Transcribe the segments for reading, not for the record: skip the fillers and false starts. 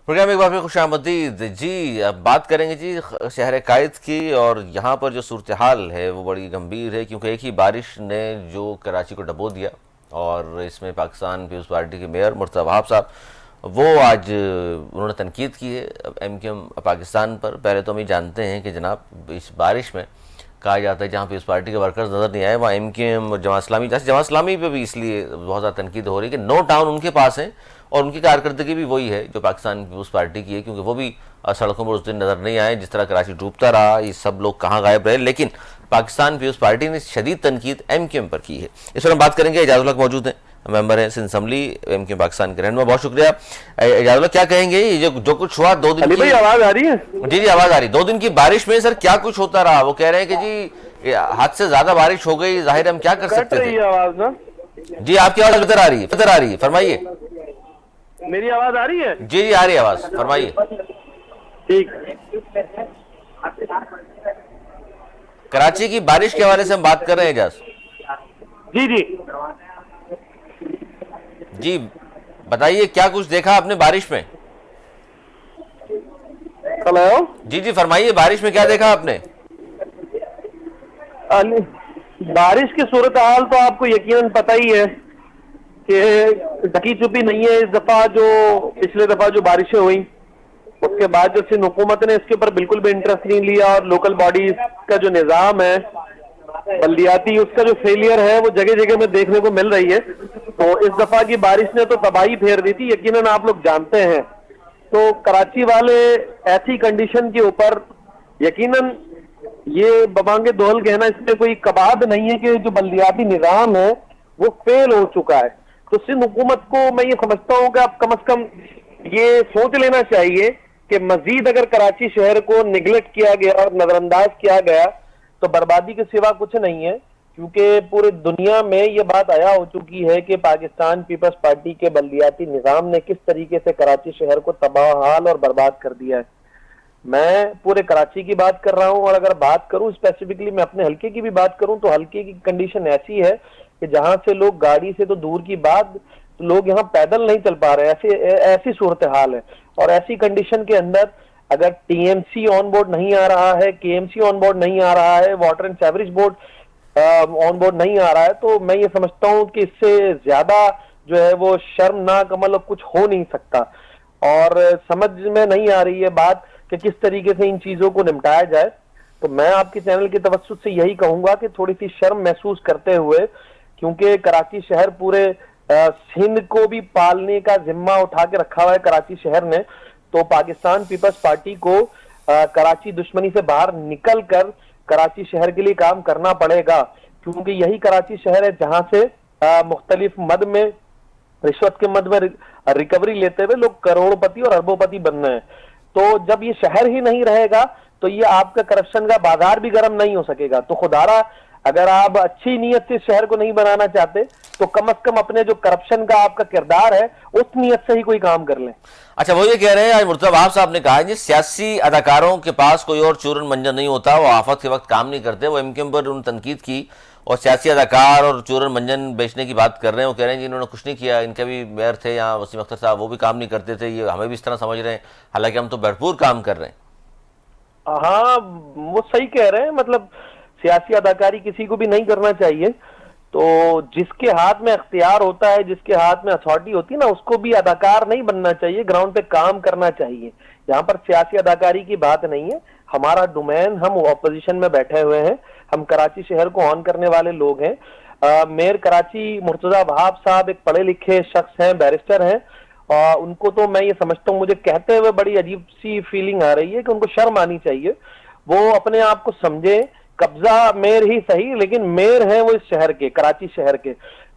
Programme एक बार फिर खुशामदीद जी। अब बात करेंगे जी शहर कायद की, और यहाँ पर जो सूरत हाल है वो बड़ी गंभीर है, क्योंकि एक ही बारिश ने जो कराची को डबो दिया। और इसमें पाकिस्तान पीपल्स पार्टी के मेयर मुर्तज़ा वहाब साहब, वो आज उन्होंने तनकीद की है MQM पाकिस्तान पर। पहले तो हम ये जानते हैं कि जनाब इस बारिश में कहा जाता है जहाँ पे उस पार्टी के वर्कर्स नज़र नहीं आए वहाँ MQM और जमात इस्लामी, जैसे जमात इस्लामी पे भी इसलिए बहुत ज़्यादा तनकीद हो रही है कि नो टाउन उनके पास है और उनकी कारकर्दगी भी वही है जो पाकिस्तान पीपल्स पार्टी की है, क्योंकि वो भी सड़कों पर उस दिन नज़र नहीं आए। जिस तरह कराची डूबता रहा, ये सब लोग कहाँ गायब रहे, लेकिन पाकिस्तान पीपल्स पार्टी ने शदीद तनकीद MQM पर की है। इस पर हम बात करेंगे। एजाजुल हक मौजूद हैं, मेंबर हैं सिंध असम्बली MQM पाकिस्तान के रहनुमा। बहुत शुक्रिया एजाजुल हक। क्या कहेंगे ये जो कुछ हुआ 2 दिन अली की? भाई आवाज आ रही है? जी जी आवाज आ रही। 2 दिन की बारिश में सर क्या कुछ होता रहा? वो कह रहे हैं कि जी हद से ज्यादा बारिश हो गई, जाहिर हम क्या कर कट सकते रही थे। है आवाज ना? जी आपकी आवाज बेहतर आ रही है, बेहतर आ रही है, फरमाइए। मेरी आवाज आ रही है? जी जी आ रही है आवाज, फरमाइए। ठीक। कराची की बारिश के हवाले से हम बात कर रहे हैं एजाज जी जी। जी। बताइए क्या कुछ देखा आपने बारिश में? हेलो। जी जी फरमाइए, बारिश में क्या देखा आपने? अली, बारिश की सूरत हाल तो आपको यकीनन पता ही है कि ढकी छुपी नहीं है इस दफा। जो पिछले दफा जो बारिशें हुई उसके बाद जो सिंध हुकूमत ने इसके ऊपर बिल्कुल भी इंटरेस्ट नहीं लिया, और लोकल बॉडीज का जो निजाम है बल्दियाती, उसका जो फेलियर है वो जगह जगह में देखने को मिल रही है। तो इस दफा की बारिश ने तो तबाही फेर दी थी, यकीनन आप लोग जानते हैं। तो कराची वाले ऐसी कंडीशन के ऊपर यकीनन ये बबांगे दोहल कहना इसमें कोई कबाद नहीं है कि जो बल्दियाती निजाम है वो फेल हो चुका है। तो सिंध हुकूमत को मैं ये समझता हूं कि आप कम से कम ये सोच लेना चाहिए कि मजीद अगर कराची शहर को निगलेक्ट किया गया और नजरअंदाज किया गया तो बर्बादी के सिवा कुछ नहीं है। क्योंकि पूरे दुनिया में ये बात आया हो चुकी है कि पाकिस्तान पीपल्स पार्टी के बल्दियाती निजाम ने किस तरीके से कराची शहर को तबाह और बर्बाद कर दिया है। मैं पूरे कराची की बात कर रहा हूं, और अगर बात करूं स्पेसिफिकली मैं अपने हल्के की भी बात करूं तो हल्के की कंडीशन ऐसी है कि जहां से लोग गाड़ी से तो दूर की बात, लोग यहां पैदल नहीं चल पा रहे, ऐसी ऐसी सूरत हाल है। और ऐसी कंडीशन के अंदर अगर TMC ऑन बोर्ड नहीं आ रहा है, KMC ऑन बोर्ड नहीं आ रहा है, water and sewerage board on board नहीं आ रहा है, तो मैं ये समझता हूं कि इससे ज्यादा जो है वो शर्मनाक अमल कुछ हो नहीं सकता। और समझ में नहीं आ रही है बात कि किस तरीके से इन चीजों को निपटाया जाए। तो मैं आपके चैनल की तवज्जुह से यही कहूंगा कि थोड़ी सी शर्म महसूस करते हुए, क्योंकि कराची शहर पूरे सिंध को भी पालने का जिम्मा उठा के रखा हुआ है कराची शहर ने, तो पाकिस्तान पीपल्स पार्टी को कराची दुश्मनी से बाहर निकल कर कराची शहर के लिए काम करना पड़ेगा। क्योंकि यही कराची शहर है जहां से मुख्तलिफ मद में, रिश्वत के मद में रिकवरी लेते हुए लोग करोड़पति और अरबोपति बन रहे हैं। तो जब ये शहर ही नहीं रहेगा तो ये आपका करप्शन का बाजार भी गर्म नहीं हो सकेगा। तो खुदारा अगर आप अच्छी नीयत से शहर को नहीं बनाना चाहते तो कम से कम अपने जो करप्शन का आपका किरदार है उस नीयत से ही कोई काम कर लें। अच्छा, वो ये कह रहे हैं, आज मुर्तज़ा वहाब साहब ने कहा है जी सियासी अदाकारों के पास कोई और चूरन मंजर नहीं होता, वो आफत के वक्त काम नहीं करते। वो MQM पर उन्होंने तनकीद की और सियासी अदाकार और चूरन मंजन बेचने की बात कर रहे हैं। वो कह रहे हैं जी इन्होंने कुछ नहीं किया, इनके भी मेयर थे यहाँ वसीम अख्तर साहब, वो भी काम नहीं करते थे, ये हमें भी इस तरह समझ रहे हैं, हालांकि हम तो भरपूर काम कर रहे हैं। हाँ, वो सही कह रहे हैं। मतलब सियासी अदाकारी किसी को भी नहीं करना चाहिए। तो जिसके हाथ में अख्तियार होता है, जिसके हाथ में अथॉरिटी होती है ना, उसको भी अदाकार नहीं बनना चाहिए, ग्राउंड पे काम करना चाहिए। यहाँ पर सियासी अदाकारी की बात नहीं है। हमारा डोमेन, हम ऑपोजिशन में बैठे हुए हैं, हम कराची शहर को ऑन करने वाले लोग हैं। मेयर कराची मुर्तजा वहाब साहब एक पढ़े लिखे शख्स हैं, बैरिस्टर हैं, और उनको तो मैं ये समझता हूँ, मुझे कहते हुए बड़ी अजीब सी फीलिंग आ रही है कि उनको शर्म आनी चाहिए। वो अपने आप को समझे कब्जा मेयर ही सही, लेकिन मेयर है वो इस शहर के, कराची शहर के।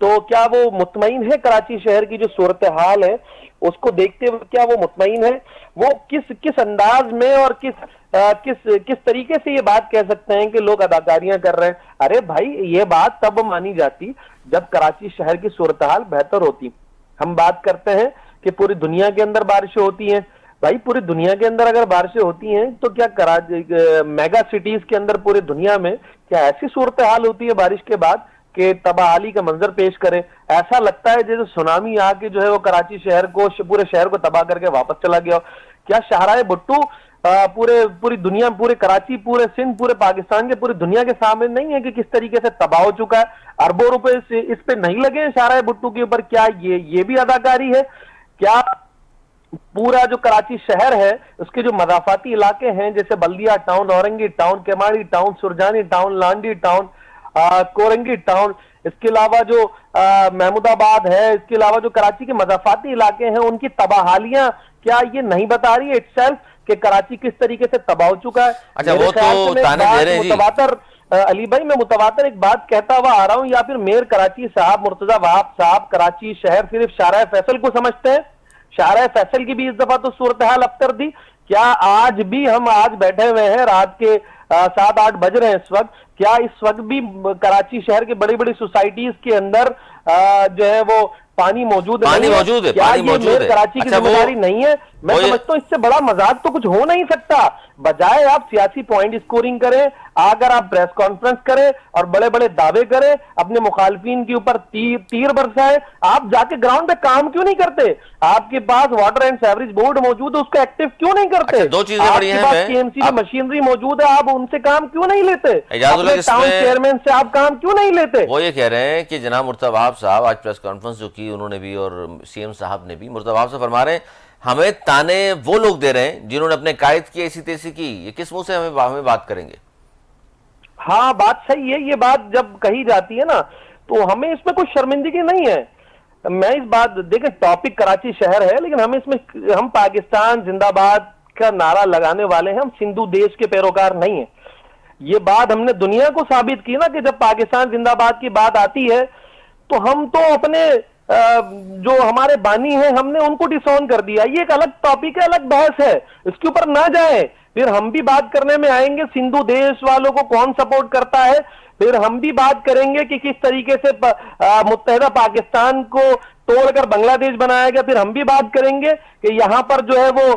तो क्या वो मुतमईन है कराची शहर की जो सूरत हाल है उसको देखते हुए? क्या वो मुतमईन है? वो किस किस अंदाज में और किस तरीके से ये बात कह सकते हैं कि लोग अदाकारियां कर रहे हैं? अरे भाई, ये बात तब मानी जाती जब कराची शहर की सूरत हाल बेहतर होती। हम बात करते हैं कि पूरी दुनिया के अंदर बारिशें होती हैं। भाई, पूरी दुनिया के अंदर अगर बारिशें होती हैं तो क्या मेगा सिटीज के अंदर पूरी दुनिया में क्या ऐसी सूरत हाल होती है बारिश के बाद के तबाही का मंजर पेश करें। ऐसा लगता है जैसे सुनामी आके जो है वो कराची शहर को, पूरे शहर को तबाह करके वापस चला गया। क्या शाहराह भुट्टो पूरी दुनिया, पूरे कराची, पूरे सिंध, पूरे पाकिस्तान के, पूरी दुनिया के सामने नहीं है कि किस तरीके से तबाह हो चुका है? अरबों रुपए से इस पे नहीं लगे हैं शाहराह भुट्टो के ऊपर? क्या ये भी अदाकारी है? क्या पूरा जो कराची शहर है उसके जो मजाफाती इलाके हैं जैसे Baldia town, Orangi town, Kemari town, Surjani town, Landhi town, Korangi town, इसके अलावा जो महमूदाबाद है, इसके अलावा जो कराची के मजाफाती इलाके हैं उनकी तबाहालियां क्या ये नहीं बता रही है इटसेल्फ कि कराची किस तरीके से तबाह हो चुका है? अच्छा, वो तो ताने दे रहे हैं जी। मुतवातर अली भाई, मैं मुतवातर एक बात कहता हुआ आ रहा हूं, या फिर मेयर कराची साहब, मुर्तजा वहाब साहब कराची शहर सिर्फ शाहराह फैसल को समझते हैं? शाहराह फैसल की भी इस दफा तो सूरत हाल अबतर दी। क्या आज भी हम आज बैठे हुए हैं, रात के 7-8 बज रहे हैं इस वक्त, क्या इस वक्त भी कराची शहर के बड़ी बड़ी सोसाइटीज के अंदर जो है वो पानी मौजूद है? पानी मौजूद है, क्या पानी ये मौजूद मेयर है। कराची की अच्छा, जिम्मेदारी नहीं है? मैं समझता हूँ इससे बड़ा मजाक तो कुछ हो नहीं सकता। बजाय आप सियासी पॉइंट स्कोरिंग करें, अगर आप प्रेस कॉन्फ्रेंस करें और बड़े बड़े दावे करें, अपने मुखालफिन के ऊपर तीर बरसाएं, आप जाके ग्राउंड पे काम क्यों नहीं करते? आपके पास वाटर एंड सीवरेज बोर्ड मौजूद है, उसको एक्टिव क्यों नहीं करते? अच्छा, दो चीजें बड़ी हैं। केएमसी की मशीनरी मौजूद है, आप उनसे काम क्यों नहीं लेते? इजाजुल्लाह, टाउन चेयरमैन से आप काम क्यों नहीं लेते? वो ये कह रहे हैं कि जनाब मुर्तजा वहाब साहब आज प्रेस कॉन्फ्रेंस जो की उन्होंने भी और सीएम साहब ने भी, मुर्तजा वहाब साहब फरमा रहे हैं हमें ताने वो लोग दे रहे हैं जिन्होंने अपने कायद की ऐसी तैसी की। ये किस मुंह से हमें बात करेंगे? हाँ, बात सही है। ये बात जब कही जाती है ना तो हमें इसमें कोई शर्मिंदगी नहीं है। मैं इस बात, देखें टॉपिक कराची शहर है, लेकिन हम इसमें, हम पाकिस्तान जिंदाबाद का नारा लगाने वाले हैं, हम सिंधु देश के पैरोकार नहीं है। ये बात हमने दुनिया को साबित की ना कि जब पाकिस्तान जिंदाबाद की बात आती है तो हम तो अपने जो हमारे बानी हैं हमने उनको डिसऑन कर दिया। ये एक अलग टॉपिक है, अलग बहस है, इसके ऊपर ना जाए। फिर हम भी बात करने में आएंगे सिंधु देश वालों को कौन सपोर्ट करता है, फिर हम भी बात करेंगे कि किस तरीके से मुत्तहिदा पाकिस्तान को तोड़कर बांग्लादेश बनाया गया, फिर हम भी बात करेंगे कि यहां पर जो है वो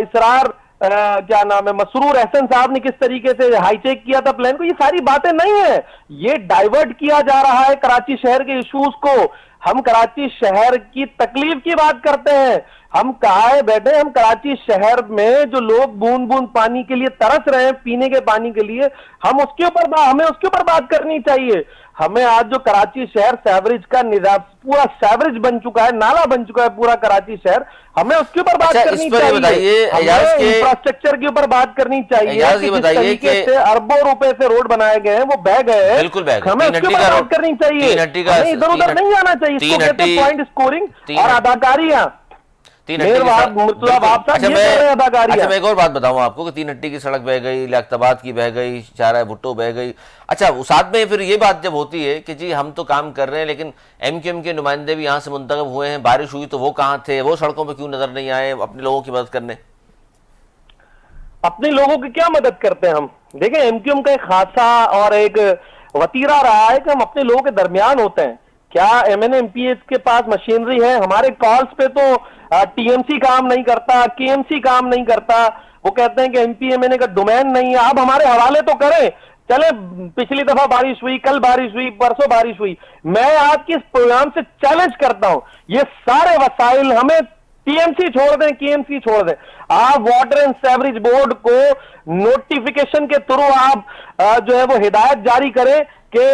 इसरार क्या नाम है, मसरूर एहसन साहब ने किस तरीके से हाईचेक किया था प्लान को। ये सारी बातें नहीं है, ये डाइवर्ट किया जा रहा है कराची शहर के इश्यूज को। हम कराची शहर की तकलीफ की बात करते हैं। हम कहा बैठे, हम कराची शहर में जो लोग बूंद बूंद पानी के लिए तरस रहे हैं, पीने के पानी के लिए, हमें उसके ऊपर बात करनी चाहिए। हमें आज जो कराची शहर सेवरेज का निजाम, पूरा सेवरेज बन चुका है, नाला बन चुका है पूरा कराची शहर, हमें उसके ऊपर बात करनी चाहिए। इंफ्रास्ट्रक्चर के ऊपर बात करनी चाहिए। बताइए कि अरबों रुपए से रोड बनाए गए हैं, वो बह गए हैं, बिल्कुल बह गए, हमें उसके ऊपर बात करनी चाहिए। इधर उधर नहीं जाना चाहिए। इसको कहते हैं पॉइंट स्कोरिंग और अदाकारियां। अच्छा, मैं एक और बात बताऊं आपको कि 3 हट्टी की सड़क बह गई, लियाकताबाद की बह गई, शाहराह भुट्टो बह गई। अच्छा, साथ में फिर ये बात जब होती है कि जी हम तो काम कर रहे हैं लेकिन एमक्यूएम के नुमाइंदे भी यहाँ से मुंतखब हुए हैं, बारिश हुई तो वो कहाँ थे, वो सड़कों पे क्यों नजर नहीं आए अपने लोगों की मदद करने? अपने लोगों की क्या मदद करते हैं हम? देखें, एमक्यूएम का एक खासा और एक वतीरा रहा है कि हम अपने लोगों के दरमियान होते हैं। क्या एमएनए एमपीएस के पास मशीनरी है? हमारे कॉल्स पे तो टीएमसी काम नहीं करता, केएमसी काम नहीं करता। वो कहते हैं कि एमपीएमएनए का डोमेन नहीं है। आप हमारे हवाले तो करें। चले, पिछली दफा बारिश हुई, कल बारिश हुई, परसों बारिश हुई, मैं आज के इस प्रोग्राम से चैलेंज करता हूं, ये सारे वसाइल हमें टीएमसी छोड़ दें, केएमसी छोड़ दें, आप वाटर एंड सीवरेज बोर्ड को नोटिफिकेशन के थ्रू आप जो है वो हिदायत जारी करें कि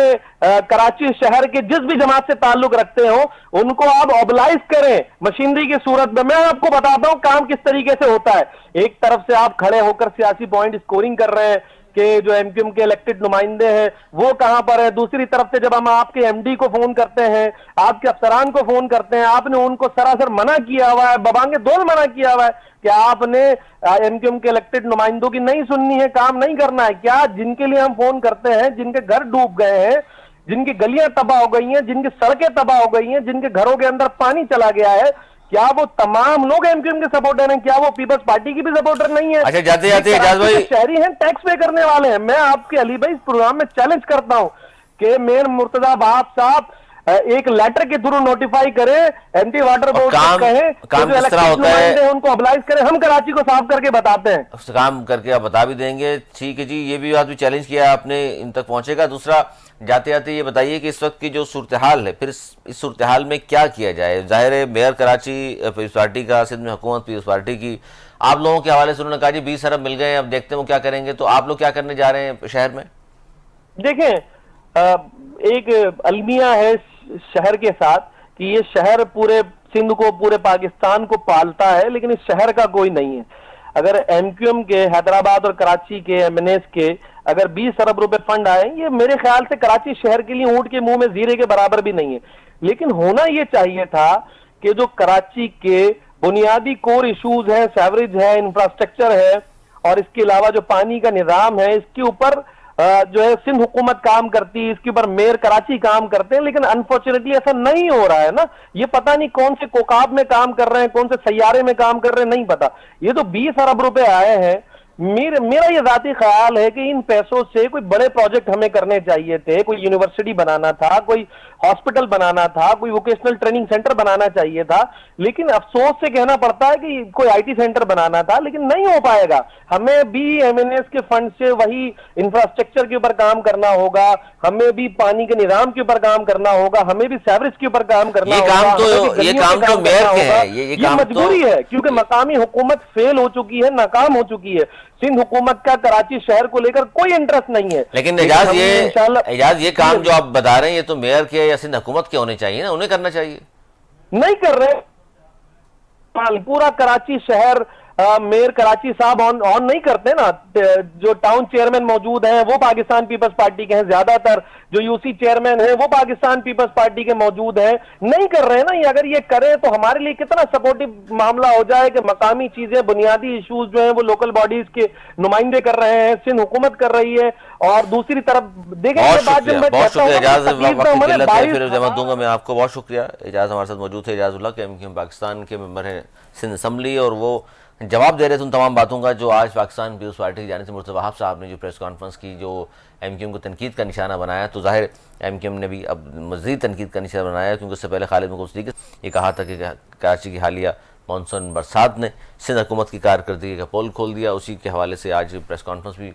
कराची शहर के जिस भी जमात से ताल्लुक रखते हो उनको आप ऑबलाइज करें मशीनरी की सूरत में। मैं आपको बताता हूं काम किस तरीके से होता है। एक तरफ से आप खड़े होकर सियासी पॉइंट स्कोरिंग कर रहे हैं कि जो एमक्यूएम के इलेक्टेड नुमाइंदे हैं वो कहां पर है। दूसरी तरफ से जब हम आपके एमडी को फोन करते हैं, आपके अफसरान को फोन करते हैं, आपने उनको सरासर मना किया हुआ है, बबांगे दोल मना किया हुआ है कि आपने एमक्यूएम के इलेक्टेड नुमाइंदों की नहीं सुननी है, काम नहीं करना है। क्या जिनके लिए हम फोन करते हैं, जिनके घर डूब गए हैं, जिनकी गलियां तबाह हो गई हैं, जिनकी सड़कें तबाह हो गई हैं, जिनके घरों के अंदर पानी चला गया है, क्या वो तमाम लोग एमक्यूएम के सपोर्टर हैं? क्या वो पीपल्स पार्टी की भी सपोर्टर नहीं है? अच्छा, जाते जाते एजाज भाई, शहरी हैं, टैक्स पे करने वाले हैं। मैं आपके अली भाई इस प्रोग्राम में चैलेंज करता हूं कि मेयर मुर्तजा वहाब साहब एक लेटर के थ्रू नोटिफाई करे, एंटी वाटर बोर्ड को कहें, काम किस तरह होता है उनको अप्लाइज करें, हम कराची को साफ करके बताते हैं। काम करके आप बता भी देंगे, ठीक है जी। ये भी बात भी चैलेंज किया आपने, इन तक पहुंचेगा। दूसरा, जाते जाते ये बताइए कि इस वक्त की जो सूरत हाल है, फिर इस सूरत हाल में क्या किया जाए। जाहिर है मेयर कराची पीपल्स पार्टी का, सिंध में हुकूमत पीपल्स पार्टी की, आप लोगों के हवाले से उन्होंने कहा जी 20 अरब मिल गए, अब देखते हैं वो क्या करेंगे। तो आप लोग क्या करने जा रहे हैं शहर में? देखें, एक अलमिया है शहर के साथ कि ये शहर पूरे सिंध को, पूरे पाकिस्तान को पालता है, लेकिन इस शहर का कोई नहीं है। अगर एमक्यूएम के, हैदराबाद और कराची के, एमएनएस के अगर 20 अरब रुपए फंड आए, ये मेरे ख्याल से कराची शहर के लिए ऊंट के मुंह में जीरे के बराबर भी नहीं है। लेकिन होना ये चाहिए था कि जो कराची के बुनियादी कोर इश्यूज हैं, सेवरेज है, इंफ्रास्ट्रक्चर है, और इसके अलावा जो पानी का निजाम है, इसके ऊपर जो है सिंध हुकूमत काम करती है, इसके ऊपर मेयर कराची काम करते हैं। लेकिन अनफॉर्चुनेटली ऐसा नहीं हो रहा है ना। ये पता नहीं कौन से कोकाब में काम कर रहे हैं, कौन से सैयारे में काम कर रहे हैं, नहीं पता। ये तो 20 अरब रुपए आए हैं। मेरा ये जाती ख्याल है कि इन पैसों से कोई बड़े प्रोजेक्ट हमें करने चाहिए थे। कोई यूनिवर्सिटी बनाना था, कोई हॉस्पिटल बनाना था, कोई वोकेशनल ट्रेनिंग सेंटर बनाना चाहिए था। लेकिन अफसोस से कहना पड़ता है कि कोई आईटी सेंटर बनाना था, लेकिन नहीं हो पाएगा। हमें भी एमएनएस के फंड से वही इंफ्रास्ट्रक्चर के ऊपर काम करना होगा, हमें भी पानी के निजाम के ऊपर काम करना होगा, हमें भी सेवरेज के ऊपर काम करना होगा। ये काम तो मेयर के है, ये मजबूरी है, क्योंकि मकामी हुकूमत फेल हो चुकी है, नाकाम हो चुकी है। सिंध हुकूमत का कराची शहर को लेकर कोई इंटरेस्ट नहीं है। लेकिन एजाज ये काम जो आप बता रहे हैं, ये तो मेयर के या सिंध हुकूमत के होने चाहिए ना, उन्हें करना चाहिए। नहीं कर रहे। पूरा कराची शहर मेयर कराची साहब ऑन नहीं करते ना। जो टाउन चेयरमैन मौजूद हैं वो पाकिस्तान पीपल्स पार्टी के हैं, ज्यादातर जो यूसी चेयरमैन हैं वो पाकिस्तान पीपल्स पार्टी के मौजूद हैं। नहीं कर रहे हैं ना। ये अगर ये करें तो हमारे लिए कितना सपोर्टिव मामला हो जाए कि मकामी चीजें, बुनियादी इश्यूज जो हैं वो लोकल बॉडीज के नुमाइंदे कर रहे हैं, सिंध हुकूमत कर रही है। और दूसरी तरफ देखें, बहुत शुक्रिया एजाज, फिर जवाब दूंगा मैं आपको। बहुत शुक्रिया एजाज, हमारे साथ मौजूद थे एजाज उल्लाह के, एमक्यूएम पाकिस्तान के मेंबर हैं सिंध असम्बली, और वो जवाब दे रहे थे उन तमाम बातों का जो आज पाकिस्तान पीपल्स पार्टी की जाने से मुर्तज़ा वहाब साहब ने जो प्रेस कॉन्फ्रेंस की, जो एमक्यूएम को तनकीद का निशाना बनाया। तो जाहिर एमक्यूएम ने भी अब मज़ीद तनकीद का निशाना बनाया, क्योंकि उससे पहले खालिद महमूद सदीक़ी ये कहा था कि कराची की हालिया मानसून बरसात ने सिंध हुकूमत की कारकर्दगी का पोल खोल दिया। उसी के हवाले से आज प्रेस कॉन्फ्रेंस भी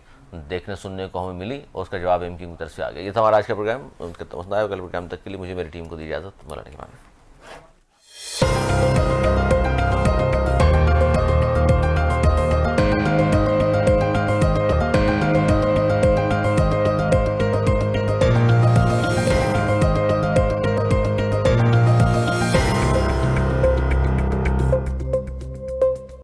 देखने सुनने को हमें मिली और उसका जवाब एमक्यूएम की तरफ से आ गया। ये था हमारा आज का प्रोग्राम। कल प्रोग्राम तक के लिए मुझे मेरी टीम को दी इजाज़त। मौलाना के मामले।